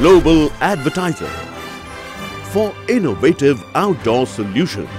global advertiser for innovative outdoor solutions.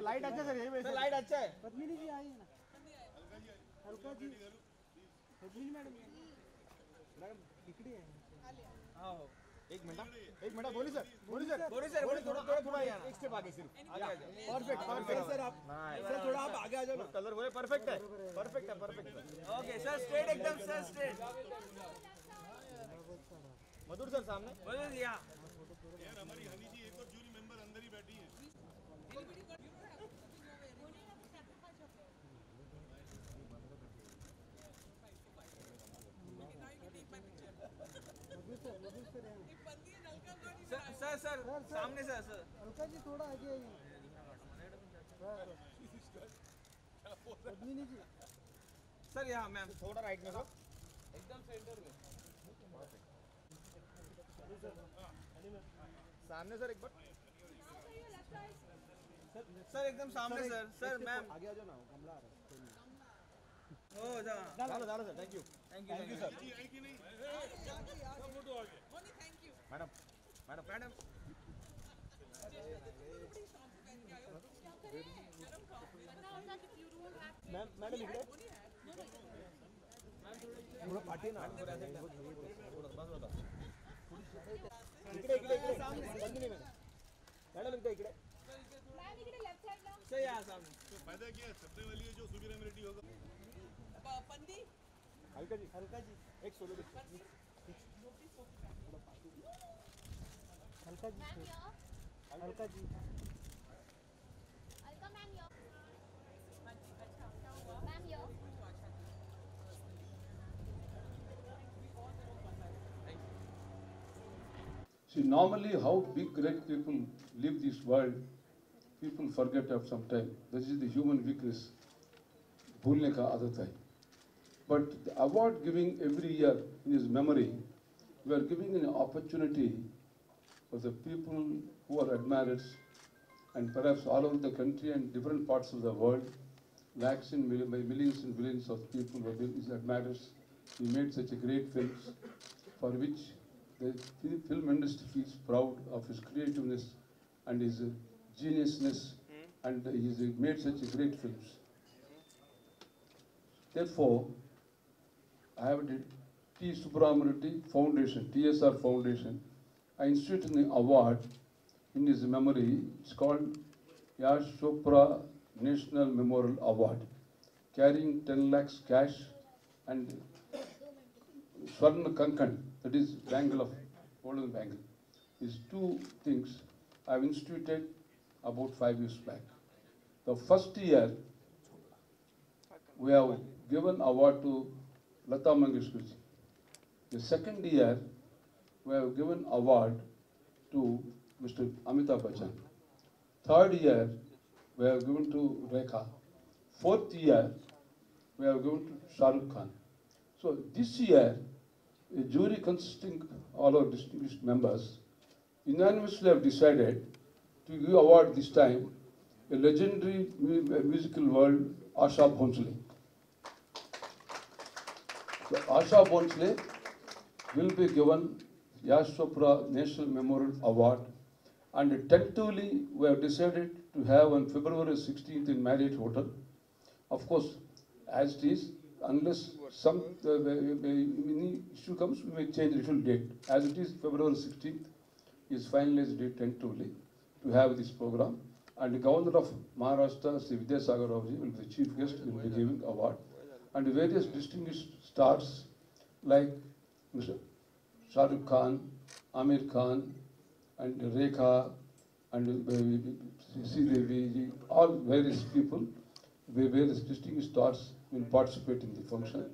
Light अच्छा sir, light अच्छा है। पद्मिनी जी आई ना, अलका जी, पद्मिनी मैडम इकडे आहे। हाँ एक मिनट बोली सर थोड़ा एक स्टेप आगे सिर्फ आगे। परफेक्ट सर, आप सर थोड़ा आप आगे आ जाओ ना। कलर हुए परफेक्ट है। ओके सर, स्ट्रेट एकदम सर, स्ट्रेट। मधुर सर सामने यार, हमारी हनी जी एक और जूरी मेंबर अंदर ही बैठी है। सर सामने सर अलका जी थोड़ा आगे आइए। पद्मिनी जी सर यहाँ मैम थोड़ा राइट में सर, एकदम सेंटर में। सामने सर एक बार सर एकदम सामने सर मैम आगे आ जाओ ना, कमला आ रहा है। ओ जा डालो sir, thank you sir. Madam madam इकडे थोड़ा पाठी ना, इकडे सामने पद्मिनी मैडम इकडे लेफ्ट साइड ना सर, यहाँ सामने। तो फायदा क्या है, सबसे वाली है जो सुबीरा रेड्डी होगा। पंदी अलका जी एक सोलो अलका जी अलका मैम यो मैम यो। See, normally how big great people live this world, people forget of some time. That is the human weakness. भूलने का आदत है. But the award giving every year in his memory, we are giving an opportunity for the people who are admirers, and perhaps all over the country and different parts of the world, lakhs and millions and billions of people who have been his admirers. He made such a great films for which the film industry feels proud of his creativeness and his geniusness, and he's made such a great films. Therefore, I have the T. Subramanian Foundation, TSR Foundation. I instituted an award in his memory. It's called Yash Chopra National Memorial Award, carrying 10 lakhs cash and Swarna Kankan, that is bangle of golden bangle. These two things I've instituted about 5 years back. The first year we have given award to Lata Mangeshkar ji. The second year we have given award to Mr. Amitabh Bachchan. Third year we have given to Rekha. Fourth year we have given to Shah Rukh Khan. So this year a jury consisting all our distinguished members unanimously have decided to give award this time a legendary musical world, Asha Bhonsle. So Asha Bhonsle will be given Yash Chopra National Memorial Award, and tentatively we have decided to have on February 16th in Marriott Hotel. Of course, as it is, unless some any issue comes, we may change the little date. As it is, February 16th is finalized date tentatively to have this program. And the Governor of Maharashtra, Sri Vidyasagar Rauji, will be the chief guest in the giving award. And various distinguished stars like Mr. Shah Rukh Khan, Amir Khan, and Rekha, and Sridevi, all various people, various distinguished stars will participate in the function.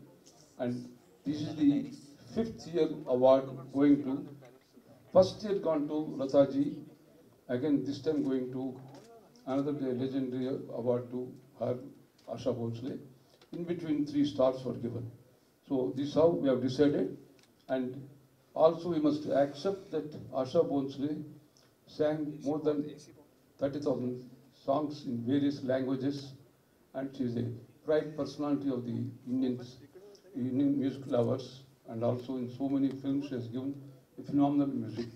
And this is the 5th year award going to, first year gone to Lataji, again this time going to another legendary award to her, Asha Bhonsle. In between 3 stars were given. So this is how we have decided. And also we must accept that Asha Bhonsle sang more than 30,000 songs in various languages, and she is a pride personality of the Indian music lovers, and also in so many films she has given a phenomenal music.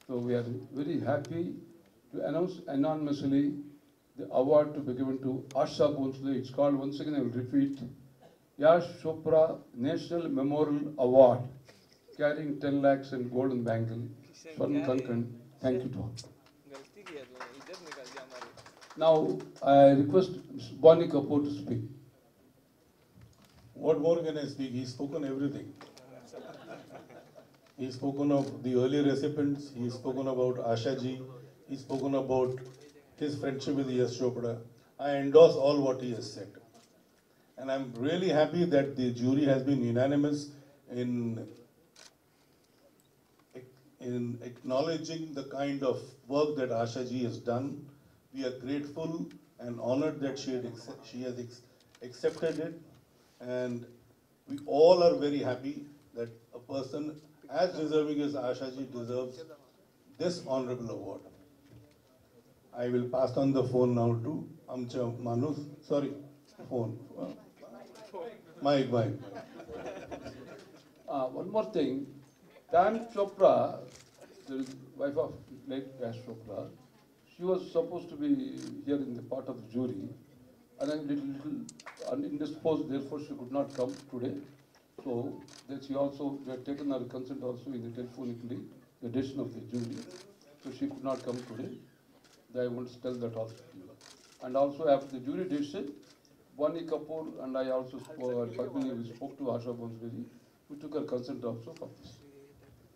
So we are very happy to announce anonymously the award to be given to Asha Bhonsle. It's called, once again I will repeat, Yash Chopra National Memorial Award, carrying 10 lakhs and golden bangle, Swarn Kankan. Thank you to all. Now I request Ms. Bonnie Kapoor to speak. What more can I speak? He's spoken everything. He's spoken of the early recipients, he's spoken about Asha ji, he's spoken about his friendship with Yash Chopra. I endorse all what he has said. And I'm really happy that the jury has been unanimous in acknowledging the kind of work that Asha ji has done. We are grateful and honored that she has accepted it. And we all are very happy that a person as deserving as Asha ji deserves this honorable award. I will pass on the phone now to Amcha Manus. Sorry, phone. Mic. One more thing. Dan Chopra, the wife of late Yash Chopra, she was supposed to be here in the part of the jury, and I'm little indisposed, therefore she could not come today. So that she also, we had taken her consent also in the telephonically, the decision of the jury. So she could not come today. I want to tell that also. And also after the jury decision, Bonnie Kapoor and I also spoke to Asha Bhonsle. We took her consent also for this.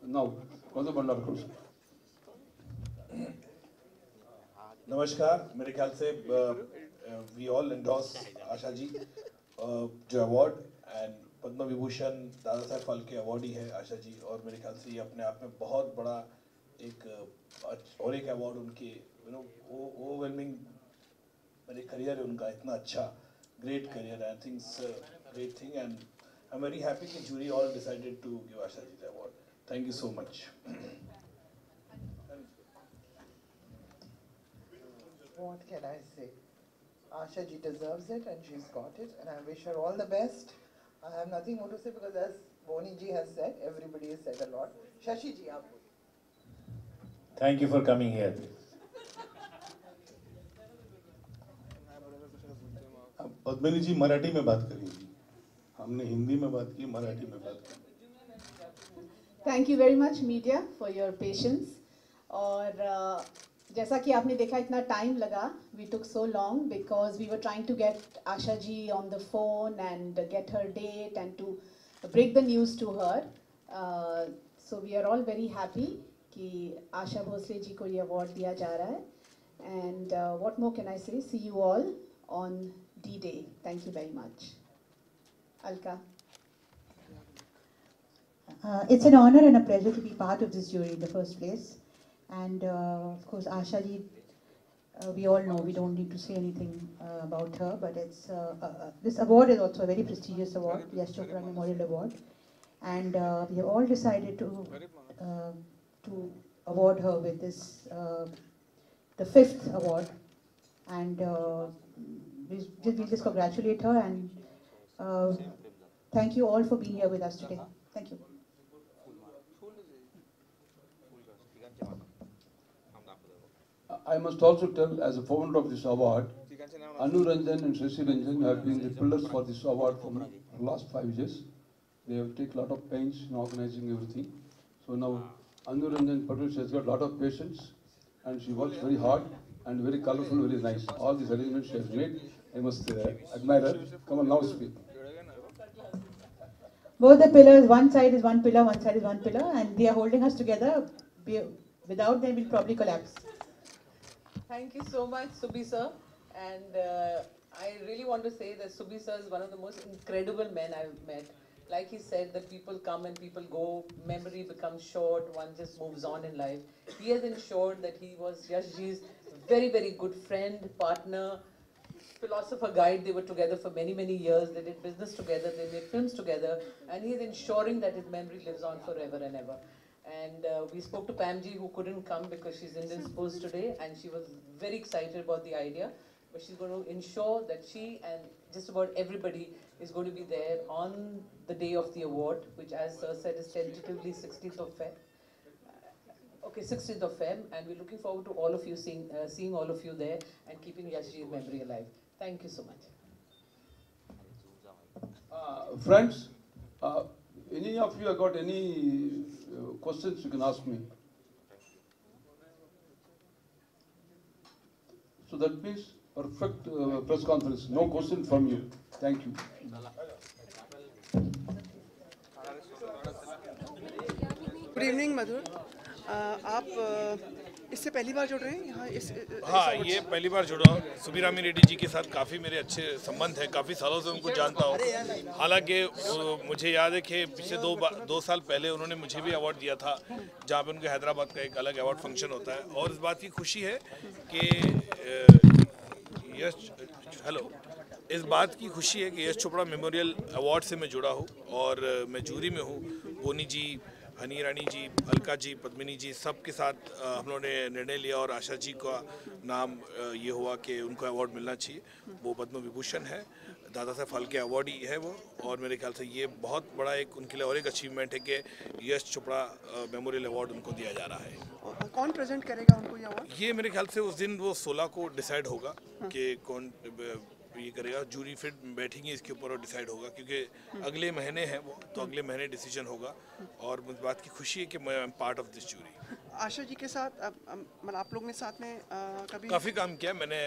Now, Madhu Bhandar goes. नमस्कार, मेरे ख्याल से we all endorse Asha ji जो award and Padma Vibhushan Dada Saheb Phalke award ही है आशा जी, और मेरे ख्याल से ये अपने आप में बहुत बड़ा एक अवार्ड उनके ओवरवेलमिंग मेरे करियर है उनका इतना अच्छा great career I think great thing and I am very happy कि jury all decided to give Asha ji the award. Thank you so much. What can I say? Asha ji deserves it and she's got it, and I wish her all the best. I have nothing more to say because as Boni ji has said, everybody has said a lot. Shashi ji, aap. Thank you for coming here. Padmini ji Marathi में बात करिए. हमने हिंदी में बात की, मराठी में बात की. Thank you very much media for your patience. और जैसा कि आपने देखा इतना टाइम लगा, we took so long because we were trying to get Asha ji on the phone and get her date and to break the news to her. So we are all very happy कि Asha Bhonsle ji को ये award दिया जा रहा है. And what more can I say? See you all on D-Day. Thank you very much. Alka. It's an honor and a pleasure to be part of this jury in the first place. And of course, Asha ji, we all know, we don't need to say anything about her, but it's this award is also a very prestigious award, Yash Chopra Memorial Award. and we have all decided to award her with this the 5th award, and we just congratulate her and thank you all for being here with us today. Thank you. I must also tell, as a founder of this award, Anu Ranjan and Shashi Ranjan have been the pillars for this award for the last 5 years. They have taken a lot of pains in organizing everything. So now Anu Ranjan Patel, she has got a lot of patience and she works very hard and very colorful, very nice. All these arrangements she has made, I must admire her. Come on, now speak. Both the pillars, one side is one pillar, one side is one pillar, and they are holding us together. Without them, we'll probably collapse. Thank you so much, Subhi sir. And I really want to say that Subhi sir is one of the most incredible men I've met. Like he said, that people come and people go, memory becomes short, one just moves on in life. He has ensured that he was Yashji's very, very good friend, partner, philosopher guide. They were together for many, many years. They did business together, they made films together, and he is ensuring that his memory lives on forever and ever. And we spoke to Pamji, who couldn't come because she's indisposed today, and she was very excited about the idea. But she's going to ensure that she and just about everybody is going to be there on the day of the award, which, as Sir said, is tentatively 16th of Feb. Okay, 16th of Feb, and we're looking forward to all of you seeing all of you there and keeping Yashji's memory alive. Thank you so much. Friends, any of you have got any questions, you can ask me. So that means perfect press conference. No question from you. Thank you. Good evening Madhur, आप इससे पहली बार जुड़ रहे हैं यहाँ हाँ, ये पहली बार जुड़ा हूँ। सुबीरामी रेड्डी जी के साथ काफ़ी मेरे अच्छे संबंध हैं, काफ़ी सालों से उनको जानता हूँ। हालांकि मुझे याद है कि पिछले 2 साल पहले उन्होंने मुझे भी अवार्ड दिया था, जहाँ पे उनके हैदराबाद का एक अलग अवार्ड फंक्शन होता है। और इस बात की खुशी है कि इस बात की खुशी है कि यश चोपड़ा मेमोरियल अवार्ड से मैं जुड़ा हूँ और मैं जूरी में हूँ। बोनी जी, हनी रानी जी, अलका जी, पद्मिनी जी, सब के साथ हम लोगों ने निर्णय लिया और आशा जी का नाम ये हुआ कि उनको अवार्ड मिलना चाहिए। वो पद्म विभूषण है, दादा साहब फाल्के अवार्ड ही है वो, और मेरे ख्याल से ये बहुत बड़ा एक उनके लिए और एक अचीवमेंट है कि यश चोपड़ा मेमोरियल अवार्ड उनको दिया जा रहा है। कौन प्रेजेंट करेगा उनको ये अवार्ड? ये मेरे ख्याल से उस दिन वो 16 को डिसाइड होगा कि कौन ये करेगा। जूरी फिर बैठेंगे इसके ऊपर और डिसाइड होगा, क्योंकि अगले महीने है वो, तो अगले महीने डिसीजन होगा। और मुझे बात की खुशी है कि मैं part of this jury. Asha ji के साथ मतलब आप लोग ने साथ में कभी काफ़ी काम किया मैंने,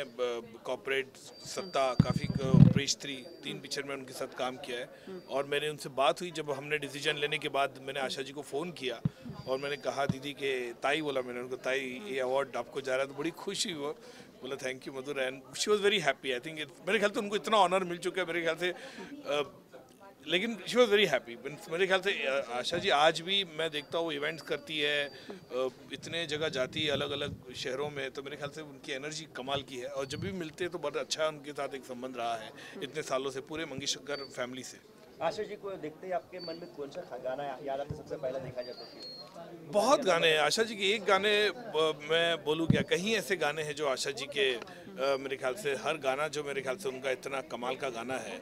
कॉर्पोरेट, सत्ता, काफ़ी प्रेस 3 पिक्चर में उनके साथ काम किया है। और मैंने उनसे बात हुई जब हमने डिसीजन लेने के बाद, मैंने आशा जी को फ़ोन किया और मैंने कहा दीदी के ताई बोला, मैंने उनको ताई ये अवार्ड आपको जा रहा है, तो बड़ी खुश हुई वो, बोला thank you Madhur, and she was very happy. I think मेरे ख्याल से उनको इतना ऑनर मिल चुका है मेरे ख्याल से, लेकिन शी वॉज वेरी हैप्पी। मेरे ख्याल से आशा जी आज भी मैं देखता हूँ इवेंट्स करती है, इतने जगह जाती है अलग अलग शहरों में, तो मेरे ख्याल से उनकी एनर्जी कमाल की है। और जब भी मिलते हैं तो बहुत अच्छा उनके साथ एक संबंध रहा है इतने सालों से, पूरे मंगेशकर फैमिली से। आशा जी को देखते ही आपके मन में कौन सा गाना याद आता है सबसे पहले देखा जाता है? बहुत गाने हैं आशा जी के। एक गाने मैं बोलूँ क्या, कहीं ऐसे गाने हैं जो आशा जी के मेरे ख्याल से हर गाना जो मेरे ख्याल से उनका इतना कमाल का गाना है,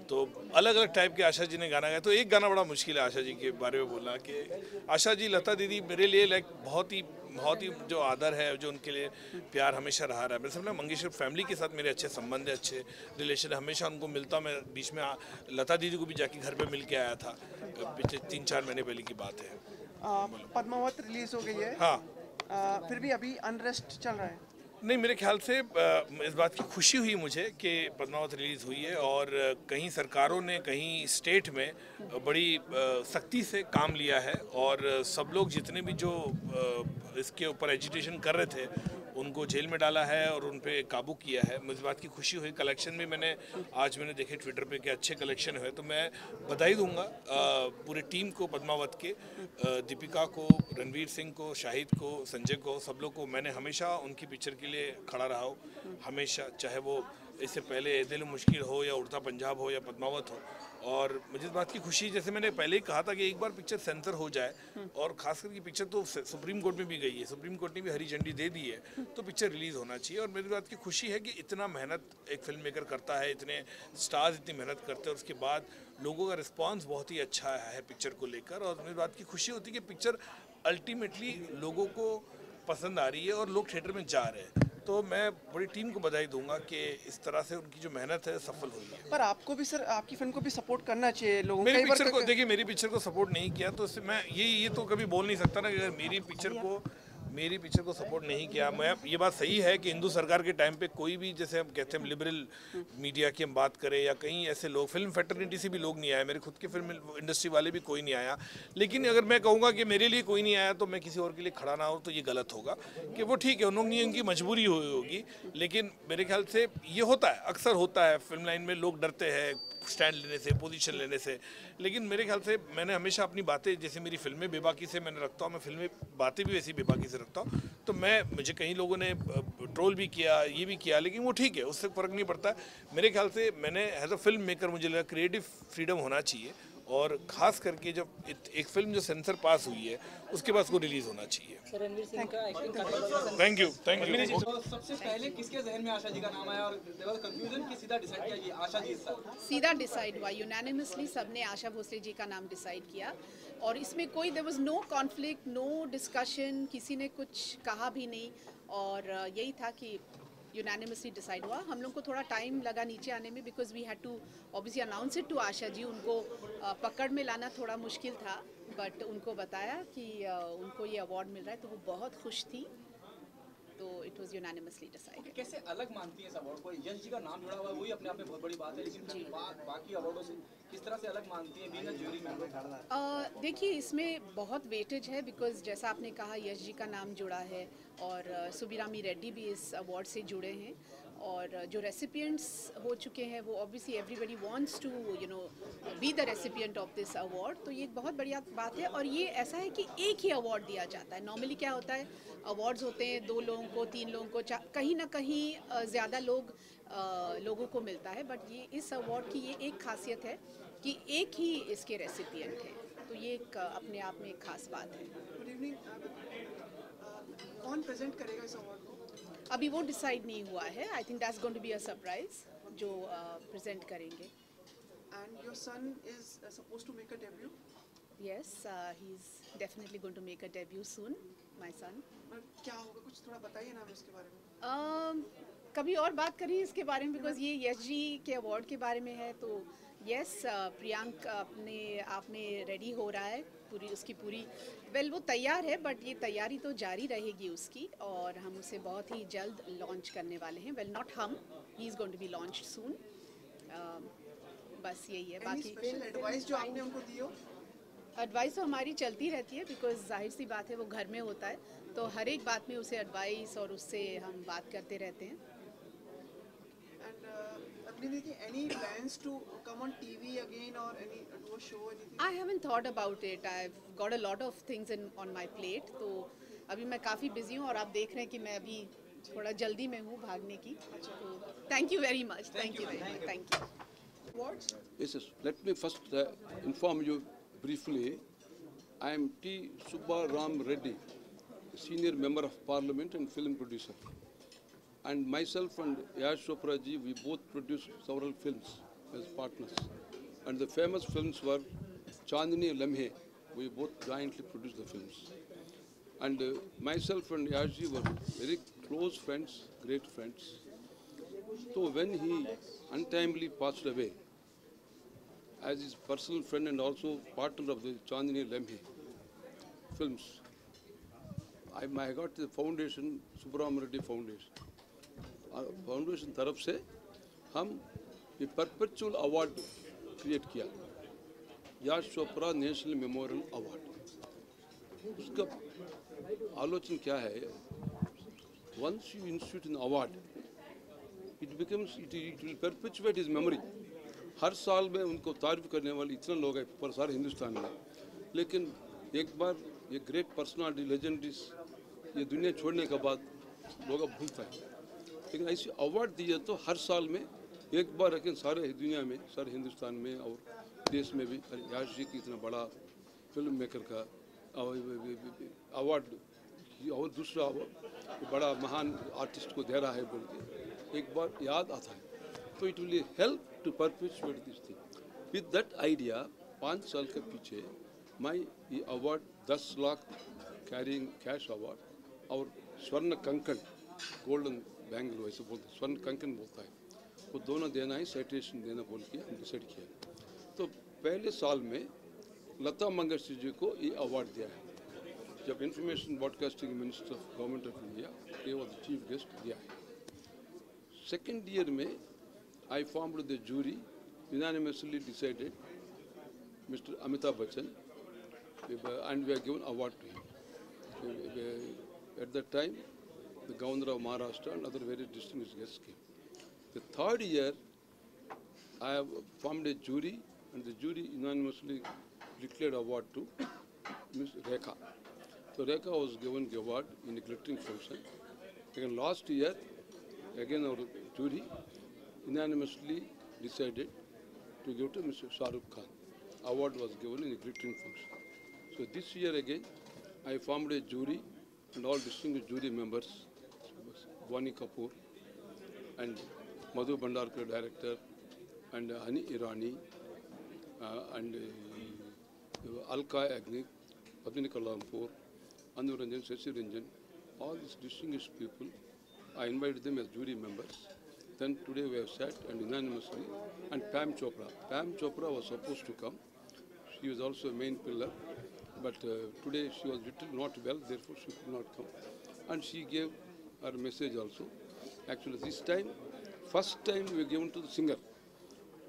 तो अलग अलग टाइप के आशा जी ने गाना गाया। तो एक गाना बड़ा मुश्किल है आशा जी के बारे में बोलना कि आशा जी, लता दीदी मेरे लिए लाइक बहुत ही जो आदर है, जो उनके लिए प्यार हमेशा रहा है। मेरे समझ मंगेशकर फैमिली के साथ मेरे अच्छे संबंध है, अच्छे रिलेशन है, हमेशा उनको मिलता हूँ। मैं बीच में लता दीदी को भी जाके घर पे मिल के आया था, पिछले 3-4 महीने पहले की बात है। पद्मावत रिलीज हो गई है, हाँ, फिर भी अभी अनरेस्ट चल रहा है। नहीं, मेरे ख्याल से इस बात की खुशी हुई मुझे कि पद्मावत रिलीज़ हुई है, और कहीं सरकारों ने कहीं स्टेट में बड़ी सख्ती से काम लिया है, और सब लोग जितने भी जो इसके ऊपर एजिटेशन कर रहे थे उनको जेल में डाला है और उन पे काबू किया है। मुझे बात की खुशी हुई। कलेक्शन में आज मैंने देखे ट्विटर पे कि अच्छे कलेक्शन हुए, तो मैं बधाई दूंगा पूरे टीम को, पद्मावत के, दीपिका को, रणवीर सिंह को, शाहिद को, संजय को, सब लोग को। मैंने हमेशा उनकी पिक्चर के लिए खड़ा रहा हूँ, हमेशा, चाहे वो इससे पहले दिल मुश्किल हो या उड़ता पंजाब हो या पद्मावत हो। और मुझे इस बात की खुशी, जैसे मैंने पहले ही कहा था कि एक बार पिक्चर सेंसर हो जाए, और खास करके पिक्चर तो सुप्रीम कोर्ट में भी गई है, सुप्रीम कोर्ट ने भी हरी झंडी दे दी है, तो पिक्चर रिलीज़ होना चाहिए। और मेरी बात की खुशी है कि इतना मेहनत एक फिल्म मेकर करता है, इतने स्टार्स इतनी मेहनत करते हैं, और उसके बाद लोगों का रिस्पॉन्स बहुत ही अच्छा है पिक्चर को लेकर। और मेरी बात की खुशी होती है कि पिक्चर अल्टीमेटली लोगों को पसंद आ रही है और लोग थिएटर में जा रहे हैं। तो मैं पूरी टीम को बधाई दूंगा कि इस तरह से उनकी जो मेहनत है सफल हुई है। पर आपको भी सर, आपकी फिल्म को भी सपोर्ट करना चाहिए लोगों। मेरी पिक्चर को देखिए, मेरी पिक्चर को सपोर्ट नहीं किया तो इससे मैं ये तो कभी बोल नहीं सकता ना कि अगर मेरी पिक्चर को सपोर्ट नहीं किया। मैं ये बात सही है कि हिंदू सरकार के टाइम पे कोई भी, जैसे हम कहते हैं लिबरल मीडिया की हम बात करें, या कहीं ऐसे लोग, फिल्म फैटर्निटी से भी लोग नहीं आए, मेरे खुद के फिल्म इंडस्ट्री वाले भी कोई नहीं आया। लेकिन अगर मैं कहूँगा कि मेरे लिए कोई नहीं आया तो मैं किसी और के लिए खड़ा ना हो, तो ये गलत होगा। कि वो ठीक है, उनकी मजबूरी हुई होगी, लेकिन मेरे ख्याल से ये होता है, अक्सर होता है फिल्म लाइन में, लोग डरते हैं स्टैंड लेने से, पोजीशन लेने से। लेकिन मेरे ख्याल से मैंने हमेशा अपनी बातें, जैसे मेरी फिल्में बेबाकी से मैंने रखता हूँ, मैं फिल्में बातें भी वैसी बेबाकी से रखता हूँ। तो मुझे कई लोगों ने ट्रोल भी किया, ये भी किया, लेकिन वो ठीक है, उससे फ़र्क नहीं पड़ता। मेरे ख्याल से मैंने एज अ फिल्म मेकर मुझे लगा क्रिएटिव फ्रीडम होना चाहिए, और ख़ास करके जब एक फिल्म जो सेंसर पास हुई है उसके बाद उसको रिलीज़ होना चाहिए। Thank you. सबसे पहले किसके जहन में आशा जी का नाम आया और कंफ्यूजन कि सीधा डिसाइड किया कि आशा जी? सीधा डिसाइड हुआ, यूनानिमसली सबने आशा भोसले जी का नाम डिसाइड किया, और इसमें कोई there was no conflict, no discussion, किसी ने कुछ कहा भी नहीं, और यही था कि यूनानिमसली डिसाइड हुआ। हम लोग को थोड़ा टाइम लगा नीचे आने में, because we had to obviously announce it to Asha ji. उनको पकड़ में लाना थोड़ा मुश्किल था, बट उनको बताया कि उनको ये अवार्ड मिल रहा है, तो वो बहुत खुश थी। तो इट वाज यूनानिमसली डिसाइडेड। कैसे अलग मानती है इस अवार्ड को? यश जी का नाम जुड़ा हुआ है, वही अपने आप में बहुत बड़ी बात है, लेकिन बाकी अवार्डों से किस तरह से अलग मानती है बीइंग अ ज्यूरी मेंबर? देखिए, इसमें बहुत वेटेज है, बिकॉज जैसा आपने कहा यश जी का नाम जुड़ा है, और सुबीरामी रेड्डी भी इस अवार्ड से जुड़े हैं, और जो रेसिपिएंट्स हो चुके हैं वो obviously everybody wants to be the recipient of this award. तो ये एक बहुत बढ़िया बात है, और ये ऐसा है कि एक ही अवार्ड दिया जाता है। नॉर्मली क्या होता है, अवार्ड्स होते हैं 2 लोगों को, 3 लोगों को, कहीं ना कहीं ज़्यादा लोगों को मिलता है, बट ये इस अवार्ड की ये एक खासियत है कि एक ही इसके रेसिपिएंट है, तो ये एक अपने आप में एक खास बात है। Good evening. कौन प्रेजेंट करेगा इस अवार्ड को? अभी वो डिसाइड नहीं हुआ है। I think that's going to be a surprise जो प्रेजेंट करेंगे। And your son is supposed to make a debut? Yes, he's definitely going to make a debut soon, my son. क्या होगा, कुछ थोड़ा बताइए ना इसके बारे में। कभी और बात करिए इसके बारे में, बिकॉज ये यश जी के अवार्ड के बारे में है। तो यस, प्रियांक अपने आप में रेडी हो रहा है, उसकी पूरी वो तैयार है, बट ये तैयारी तो जारी रहेगी उसकी, और हम उसे बहुत ही जल्द लॉन्च करने वाले हैं। नॉट हम, he is going to be launched soon. बस यही है। बाकी स्पेशल एडवाइस जो आपने उनको दी हो? एडवाइस तो हमारी चलती रहती है, बिकॉज जाहिर सी बात है वो घर में होता है, तो हर एक बात में उसे एडवाइस और उससे हम बात करते रहते हैं। Any plans to come on TV again or do a show, anything? I haven't thought about it. I've got a lot of things on my plate. तो अभी मैं काफ़ी बिजी हूँ, और आप देख रहे हैं कि मैं अभी थोड़ा जल्दी में हूँ भागने की। तो thank you very much. Thank you very much. Thank you. Yes, let me first inform you briefly. I am T. Subba Ram Reddy, Senior Member of Parliament and film producer. And myself and Yash Chopra ji, we both produced several films as partners. And the famous films were Chandni Lamhe. We both jointly produced the films. And myself and Yash ji were very close friends, great friends. So when he untimely passed away, as his personal friend and also partner of the Chandni Lamhe films, I got the foundation, Subbaram Reddy Foundation. Foundation तरफ से हम ये perpetual award create किया, Yash Chopra national memorial award. उसका आलोचना क्या है, once you institute an award, it will perpetuate his memory. हर साल में उनको तारीफ करने वाले इतने लोग हैं पर सारे हिंदुस्तान में, लेकिन एक बार ये ग्रेट पर्सनालिटी, लेजेंडरीज ये दुनिया छोड़ने के बाद लोग भूलता है। लेकिन ऐसे अवार्ड दिए तो हर साल में एक बार, लेकिन सारे दुनिया में, सारे हिंदुस्तान में और देश में भी याश जी की इतना बड़ा फिल्म मेकर का अवार्ड और दूसरा बड़ा महान आर्टिस्ट को दे रहा है बोल के एक बार याद आता है, तो it will help to perpetuate this thing. With that idea 5 साल के पीछे मैं ये award 10 lakh carrying cash award और स्वर्ण कंकण गोल्डन बैंगल वैसे बोलते स्वर्ण कंकण बोलता है, वो दोनों देना है, साइटेशन देना बोल के हम डिसाइड किया। तो पहले साल में लता मंगेशकर जी को ये अवार्ड दिया है, जब information broadcasting minister of government of India ये वो चीफ गेस्ट दिया है। सेकेंड ईयर में I formed the jury, unanimously decided Mr. Amitabh Bachchan, and we are given award to him. At that time, the Governor of Maharashtra and other very distinguished guests came. The third year, I have formed a jury, and the jury unanimously declared award to Ms. Rekha. So Rekha was given the award in a glittering function. Again, last year, again our jury unanimously decided to give to Mr. Shah Rukh Khan. Award was given in a glittering function. So this year again, I formed a jury and all distinguished jury members, Vani Kapoor and Madhu Bhandarkar, director, and Hani Irani, and Alka Agni, Padmini Kalampur, Anu Ranjan, Shashi Ranjan, all these distinguished people, I invited them as jury members. Then today we have sat and unanimously, and Pam Chopra. Pam Chopra was supposed to come. She was also a main pillar, but today she was little not well, therefore she could not come. And she gave her message also. Actually this time, first time we given to the singer,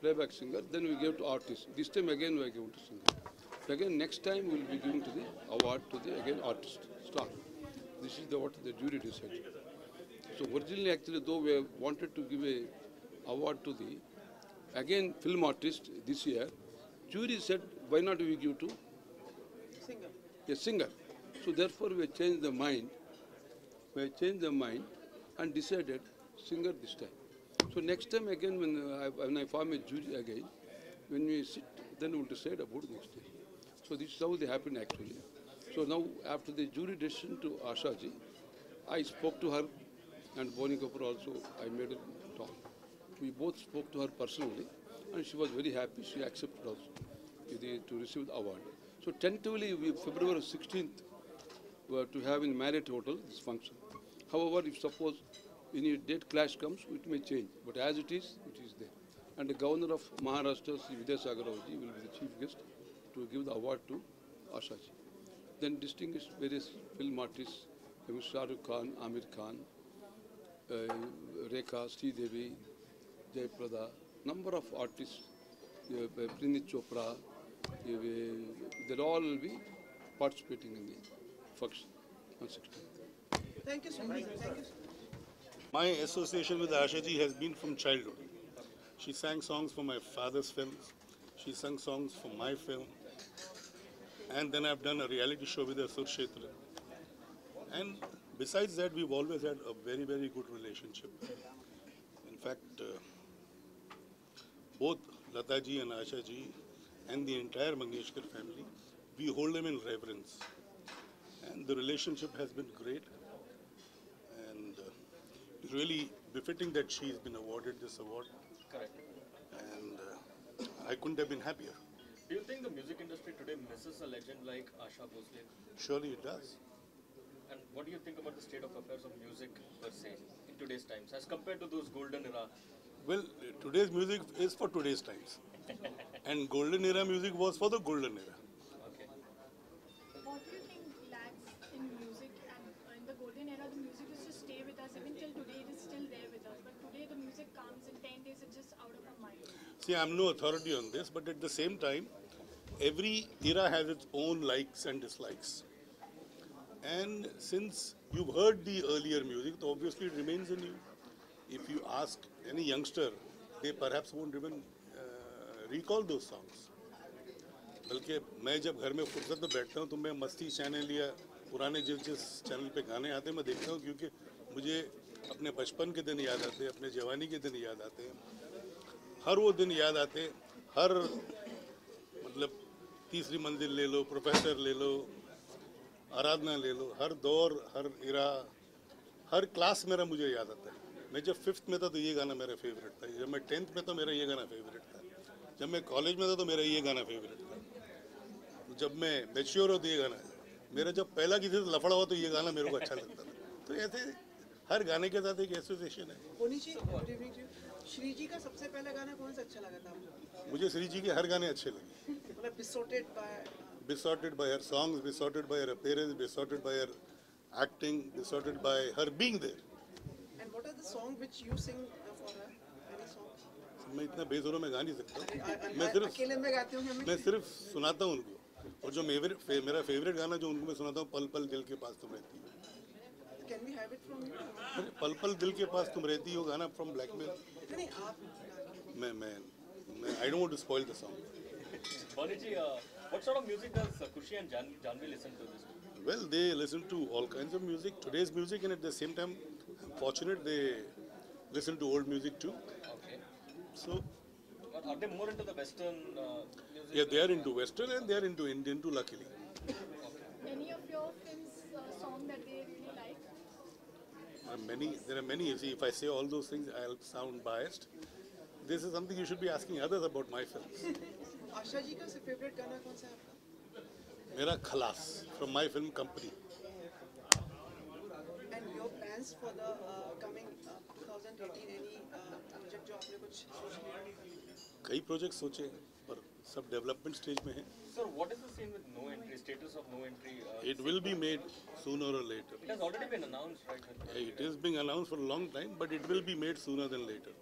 playback singer, then we gave to artist. This time again we are given to singer. Again next time we will be giving to the award to the again artist, star. This is what the jury decided. So originally actually though we wanted to give a award to the again film artist this year, jury said why not we give to Singer. a singer. So therefore we changed the mind. We changed the mind and decided singer this time. So next time again when I form a jury again, when we sit, then we will decide about next day. So this is how they happened actually. So now after the jury decision to Asha ji, I spoke to her, and Bonnie Kapoor also, I made a talk. We both spoke to her personally, and she was very happy. She accepted also to receive the award. So tentatively, February 16th, were to have in Marriott Hotel this function. However, if suppose any date clash comes, it may change. But as it is there. And the Governor of Maharashtra, Sri Vidyasagar Rao ji, will be the chief guest to give the award to Asha ji. Then distinguished various film artists, Mr. Shah Rukh Khan, Amir Khan, Rekha, Sri Devi, Jayprada, number of artists, Prinit Chopra, they all will be participating in the function on 16th. Thank you so much. Thank you. My association with Asha ji has been from childhood. She sang songs for my father's films. She sang songs for my film. And then I've done a reality show with her, Surshetra. And besides that, we've always had a very, very good relationship. In fact, both Lata ji and Asha ji and the entire Mangeshkar family, we hold them in reverence. And the relationship has been great. And really befitting that she's been awarded this award. Correct. And I couldn't have been happier. Do you think the music industry today misses a legend like Asha Bhosle? Surely it does. And what do you think about the state of affairs of music per se in today's times as compared to those golden era? Well, today's music is for today's times. And golden era music was for the golden era. Okay. What do you think lacks in music, and in the golden era the music used to stay with us, even till today it is still there with us, but today the music comes in 10 days, it's just out of our mind. See, I'm no authority on this, but at the same time, every era has its own likes and dislikes. And since you've heard the earlier music, obviously it remains in you. If you ask any youngster, they perhaps won't even recall those songs. बल्कि मैं जब घर में फुर्सत में बैठता हूँ तो मैं मस्ती चैनल या पुराने जिस चैनल पे गाने आते हैं मैं देखता हूँ, क्योंकि मुझे अपने बचपन के दिन याद आते हैं, अपने जवानी के दिन याद आते हैं, हर वो दिन याद आते हैं, हर मतलब तीसरी मंजिल ले लो, प्रोफेसर ले लो, आराधना ले लो, हर दौर, हर इरा, हर क्लास मेरा मुझे याद आता है। मैं जब 5th में था तो ये गाना मेरा फेवरेट था, जब मैं 10th में था मेरा ये गाना फेवरेट था, जब मैं कॉलेज में था तो मेरा ये गाना फेवरेट था, जब मैं मैच्योर हो तो ये गाना, मेरा जब पहला किसी से लफड़ा हुआ तो ये गाना मेरे को अच्छा लगता था। तो ऐसे हर गाने के साथ एक एसोसिएशन है। बोनी जी, श्री जी का सबसे पहला गाना कौन सा अच्छा लगा था आपको? मुझे श्री जी के हर गाने अच्छे लगे। मतलब besotted by her songs, besotted by her appearance, besotted by her acting, besotted by her being there. And what are the songs which you sing for her? Any songs? मैं इतना बेसुरों में गा नहीं सकता, अकेले में गाते होंगे? मैं सिर्फ सुनाता हूँ उनको, और जो मेरा फेवरेट गाना जो उनको मैं सुनाता हूँ, पल पल दिल के पास तुम रहती हो। Can we have it from you? पल पल दिल के पास तुम रहती हो गाना फ्रॉम ब्लैकमेल। नहीं आप मैं I don't want to spoil the song. Bani ji, what sort of music does Khushi and Janvi listen to this? Well, they listen to all kinds of music, today's music, and at the same time, I'm fortunate they listen to old music too. Okay. So, are they more into the Western music? yeah, they are into Western and they are into Indian too, luckily. Any of your films song that they really like? There are many. You see, if I say all those things, I'll sound biased. This is something you should be asking others about my films. Asha ji का favourite गाना कौन सा है आपका? मेरा खलास from my film company. And your plans for the coming 2018, any project जो आपने कुछ सोच लिया? कई प्रोजेक्ट सोचे पर सब डेवलपमेंट स्टेज में हैं. Sir, what is the scene with no entry, status of no entry? It will be made sooner or later. It has already been announced, right? It is being announced for a long time, but it will be made sooner than later.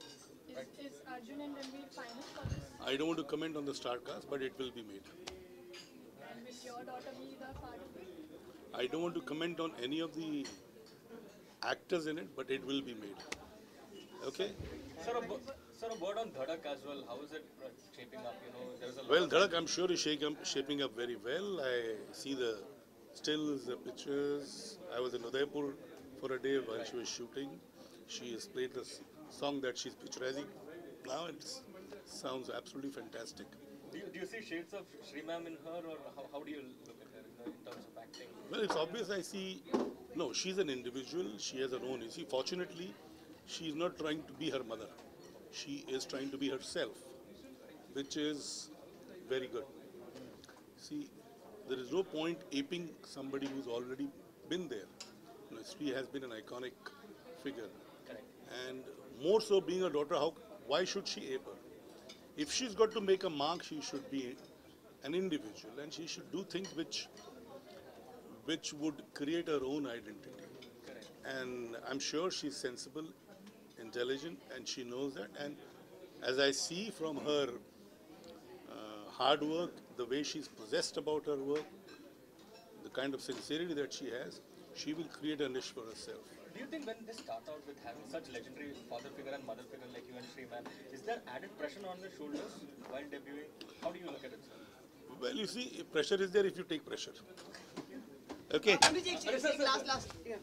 Is Arjun and Ranveer final for this? I don't want to comment on the star cast, but it will be made. And will your daughter be the part of it? I don't want to comment on any of the actors in it, but it will be made. Okay? Sir, a word on Dhadak as well. How is it shaping up? You know, there's a lot. Well, Dhadak, I'm sure is shaping up very well. I see the stills, the pictures. I was in Udaipur for a day while she was shooting. She has played the song that she's picturizing now. It sounds absolutely fantastic. Do you see shades of Shri Ma'am in her, or how do you look at her in terms of acting? Well, it's obvious I see. No, she's an individual. She has her own. You see, fortunately, she's not trying to be her mother. She is trying to be herself, which is very good. See, there is no point aping somebody who's already been there. You know, Sri has been an iconic figure. Correct. And more so being a daughter, why should she ape her? If she's got to make a mark, she should be an individual and she should do things which would create her own identity. Correct. And I'm sure she's sensible, intelligent, and she knows that. And as I see from her hard work, the way she's possessed about her work, the kind of sincerity that she has, she will create a niche for herself. Do you think when they start out with having such legendary father figure and mother figure like you and Shri Ma'am, is there added pressure on their shoulders while debuting? How do you look at it, sir? Well, you see, pressure is there if you take pressure. Okay. Last. Yeah.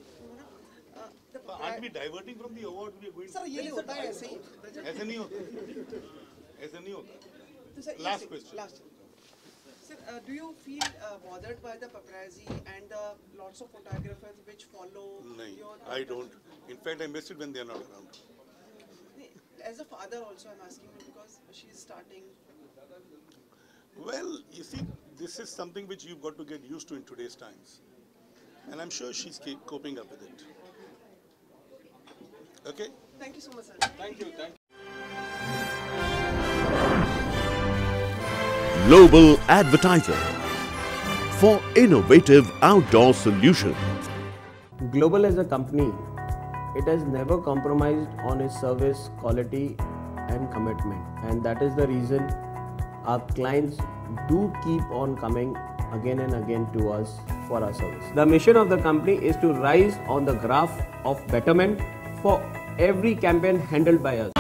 Aren't we diverting from the award? We are going. Sir, ये होता है ऐसे ही. ऐसे नहीं होता. ऐसे नहीं होता. Last question. Last. Sir, do you feel bothered by the paparazzi and the lots of photographers which follow your? I don't. In fact, I miss it when they are not around. As a father, also, I'm asking you because she's starting. Well, you see, this is something which you've got to get used to in today's times, and I'm sure she's coping up with it. Okay. Thank you so much, sir. Thank you. Global Advertiser for innovative outdoor solutions. Global as a company, it has never compromised on its service, quality and commitment, and that is the reason our clients do keep on coming again and again to us for our service. The mission of the company is to rise on the graph of betterment for every campaign handled by us.